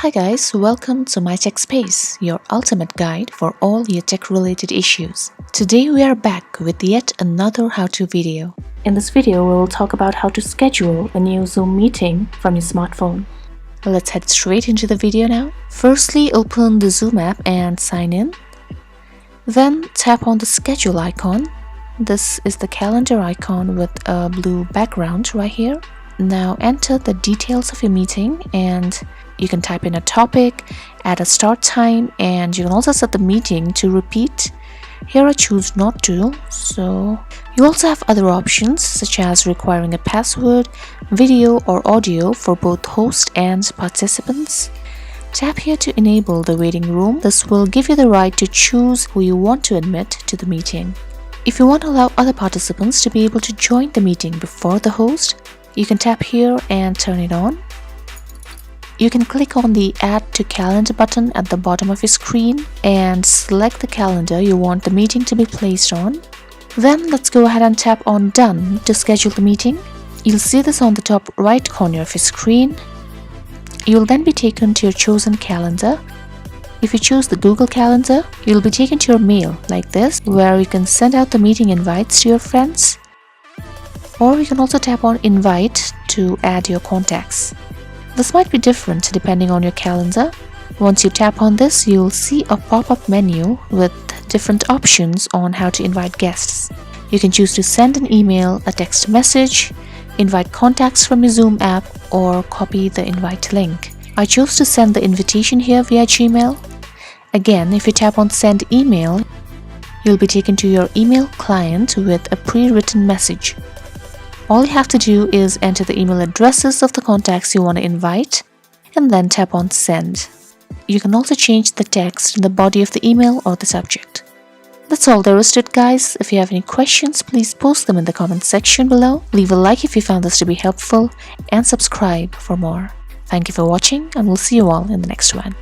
Hi guys, welcome to My Tech Space, your ultimate guide for all your tech-related issues. Today we are back with yet another how-to video. In this video, we will talk about how to schedule a new Zoom meeting from your smartphone. Let's head straight into the video now. Firstly, open the Zoom app and sign in. Then tap on the schedule icon. This is the calendar icon with a blue background right here. Now enter the details of your meeting and you can type in a topic, add a start time, and you can also set the meeting to repeat. Here I choose not to, so you also have other options such as requiring a password, video or audio for both host and participants. Tap here to enable the waiting room. This will give you the right to choose who you want to admit to the meeting. If you want to allow other participants to be able to join the meeting before the host, you can tap here and turn it on. You can click on the Add to Calendar button at the bottom of your screen and select the calendar you want the meeting to be placed on. Then let's go ahead and tap on Done to schedule the meeting. You'll see this on the top right corner of your screen. You'll then be taken to your chosen calendar. If you choose the Google Calendar, you'll be taken to your mail like this, where you can send out the meeting invites to your friends. Or you can also tap on Invite to add your contacts. This might be different depending on your calendar. Once you tap on this, you'll see a pop-up menu with different options on how to invite guests. You can choose to send an email, a text message, invite contacts from your Zoom app, or copy the invite link. I chose to send the invitation here via Gmail. Again, if you tap on Send Email, you'll be taken to your email client with a pre-written message. All you have to do is enter the email addresses of the contacts you want to invite and then tap on Send. You can also change the text in the body of the email or the subject. That's all there is to it, guys. If you have any questions, please post them in the comment section below. Leave a like if you found this to be helpful and subscribe for more. Thank you for watching and we'll see you all in the next one.